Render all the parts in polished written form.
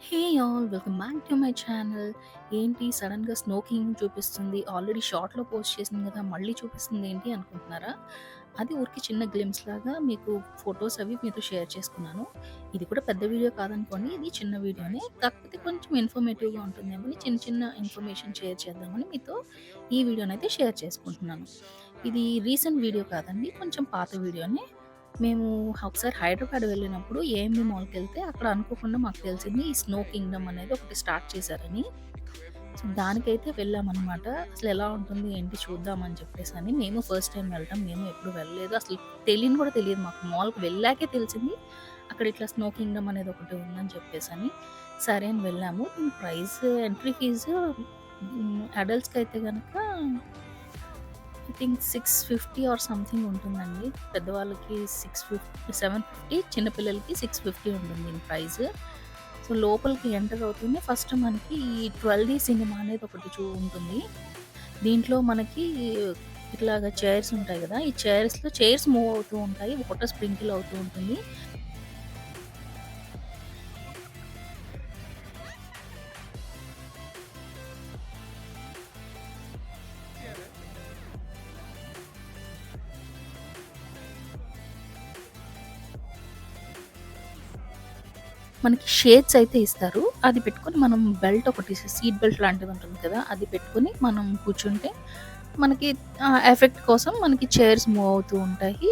Hey all welcome back to my channel. ఏంటి సడన్‌గా snow king చూపిస్తుంది. ఆల్రెడీ షార్ట్‌లో పోస్ట్ చేసింది కదా! మళ్ళీ చూపిస్తుంది ఏంటి అనుకుంటున్నారా? అది ఊరికే చిన్న గ్లింప్స్ లాగా మీకు ఫోటోస్ అవి మీతో షేర్ చేసుకున్నాను. ఇది కూడా పెద్ద వీడియో కాదనుకోండి. ఇది చిన్న వీడియోనే. కాకపోతే కొంచెం ఇన్ఫర్మేటివ్‌గా ఉంటుందేమని చిన్న చిన్న ఇన్ఫర్మేషన్ షేర్ చేద్దామని మీతో ఈ వీడియోనైతే షేర్ చేసుకుంటున్నాను. ఇది రీసెంట్ వీడియో కాదండి. కొంచెం పాత వీడియోనే. మేము ఒకసారి హైదరాబాద్ వెళ్ళినప్పుడు ఏఎంబీ మాల్‌కెళ్తే అక్కడ అనుకోకుండా మాకు తెలిసింది ఈ స్నో కింగ్డమ్ అనేది ఒకటి స్టార్ట్ చేశారని. సో, దానికైతే వెళ్ళామనమాట. అసలెలా ఉంటుంది ఏంటి చూద్దామని చెప్పేసని. మేము ఫస్ట్ టైమ్ వెళ్ళటం. మేము ఎప్పుడు వెళ్ళలేదు. అసలు తెలియని కూడా తెలీదు మాకు. మాల్‌కి వెళ్ళాకే తెలిసింది అక్కడ ఇట్లా స్నో కింగ్డమ్ అనేది ఒకటి ఉందని చెప్పేసని. సరే అని వెళ్ళాము. ప్రైస్ ఎంట్రీ ఫీజు అడల్ట్స్‌కైతే గనక ఐ థింక్ 650 ఆర్ సంథింగ్ ఉంటుందండి. పెద్దవాళ్ళకి 750, చిన్న పిల్లలకి 650 ఉంటుంది దీని ప్రైస్. సో, లోపలికి ఎంటర్ అవుతూనే ఫస్ట్ మనకి ఈ 12 సినిమా అనేది ఒకటి ఉంటుంది. దీంట్లో మనకి ఇట్లాగా చైర్స్ ఉంటాయి గదా! ఈ చైర్స్ మూవ్ అవుతూ ఉంటాయి. వాటర్ స్ప్రింకిల్ అవుతూ ఉంటుంది. మనకి షేడ్స్ అయితే ఇస్తారు. అది పెట్టుకొని మనం బెల్ట్ ఒకటి సీట్ బెల్ట్ లాంటిది ఉంటుంది కదా! అది పెట్టుకొని మనం కూర్చుంటే మనకి ఎఫెక్ట్ కోసం మనకి చైర్స్ మూవ్ అవుతూ ఉంటాయి.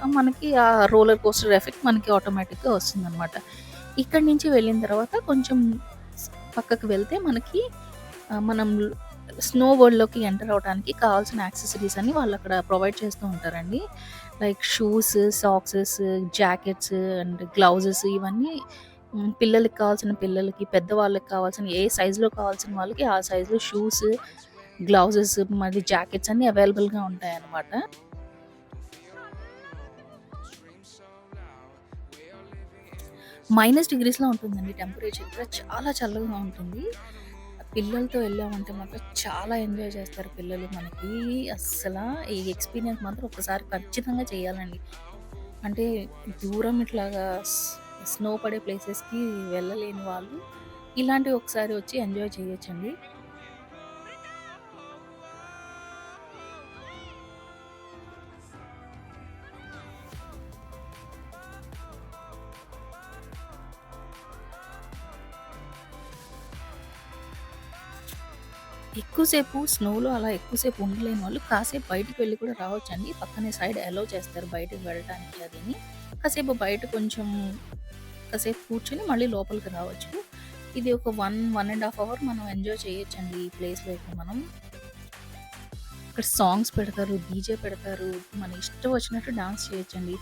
మనకి ఆ రోలర్ కోస్టర్ ఎఫెక్ట్ మనకి ఆటోమేటిక్‌గా వస్తుందనమాట. ఇక్కడి నుంచి వెళ్ళిన తర్వాత కొంచెం పక్కకు వెళ్తే మనకి మనం స్నో వరల్డ్‌లోకి ఎంటర్ అవ్వడానికి కావాల్సిన యాక్సెసరీస్ అన్ని వాళ్ళక్కడ ప్రొవైడ్ చేస్తూ ఉంటారండి. Like shoes, socks, jackets and gloves ఇవన్నీ పిల్లలకి కావాల్సిన పిల్లలకి, పెద్దవాళ్ళకి కావాల్సిన ఏ సైజ్‌లో కావాల్సిన వాళ్ళకి ఆ సైజ్‌లో షూస్, గ్లౌజెస్ మరి జాకెట్స్ అన్నీ అవైలబుల్‌గా ఉంటాయన్నమాట. -డిగ్రీస్‌లో ఉంటుందండి టెంపరేచర్ కూడా చాలా చల్లగా ఉంటుంది. పిల్లలతో వెళ్ళామంటే మాత్రం చాలా ఎంజాయ్ చేస్తారు పిల్లలు మనకి. ఈ ఎక్స్‌పీరియన్స్ మాత్రం ఒక్కసారి ఖచ్చితంగా చేయాలండి. అంటే దూరం ఇట్లాగా స్నో పడే ప్లేసెస్‌కి వెళ్ళలేని వాళ్ళు ఇలాంటివి ఒకసారి వచ్చి ఎంజాయ్ చేయొచ్చండి. ఎక్కువసేపు స్నోలో అలా ఎక్కువసేపు ఉండలేని వాళ్ళు కాసేపు బయటికి వెళ్లి కూడా రావచ్చండి. పక్కనే సైడ్ అలో చేస్తారు బయటకి వెళ్ళటానికి అదిని. కాసేపు బయట కొంచెం కాసేపు కూర్చొని మళ్ళీ లోపలికి రావచ్చు. ఇది ఒక 1 ½ అవర్ మనం ఎంజాయ్ చేయొచ్చండి ఈ ప్లేస్‌లో అయితే మనం. ఇక్కడ సాంగ్స్ పెడతారు, డీజే పెడతారు. మన ఇష్టం వచ్చినట్టు డాన్స్ చేయొచ్చండి.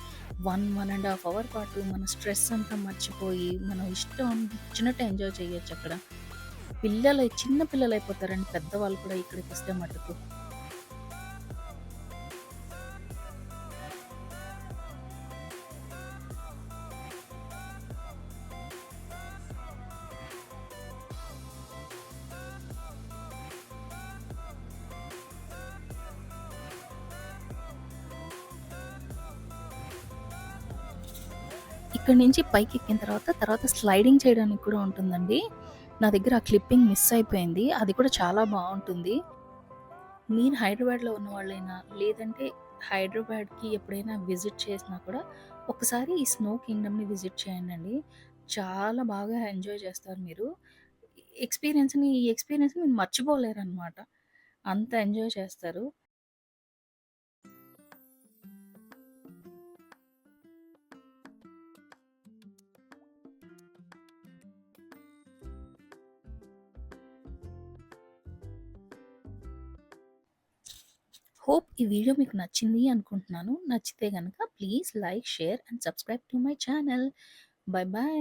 1 ½ అవర్ పాటు మన స్ట్రెస్ అంతా మర్చిపోయి, మనం ఇష్టం వచ్చినట్టు ఎంజాయ్ చేయొచ్చక్కడ. చిన్న పిల్లలయిపోతారండి పెద్దవాళ్ళు కూడా ఇక్కడికొస్తే మటుకు. ఇక్కడి నుంచి పైకెక్కిన తర్వాత స్లైడింగ్ చేయడానికి కూడా ఉంటుందండి. నా దగ్గర ఆ క్లిప్పింగ్ మిస్ అయిపోయింది. అది కూడా చాలా బావుంటుంది. మీరు హైదరాబాద్‌లో ఉన్నవాళ్ళైనా, లేదంటే హైదరాబాద్‌కి ఎప్పుడైనా విజిట్ చేసినా కూడా ఒకసారి ఈ స్నో కింగ్డమ్‌ని విజిట్ చేయండండి. చాలా బాగా ఎంజాయ్ చేస్తారు మీరు. ఈ ఎక్స్‌పీరియన్స్‌ని మీరు మర్చిపోలేరనమాట. అంత ఎంజాయ్ చేస్తారు. హోప్ ఈ వీడియో మీకు నచ్చింది అనుకుంటున్నాను. నచ్చితే గనక please like, share and subscribe to my channel. By by.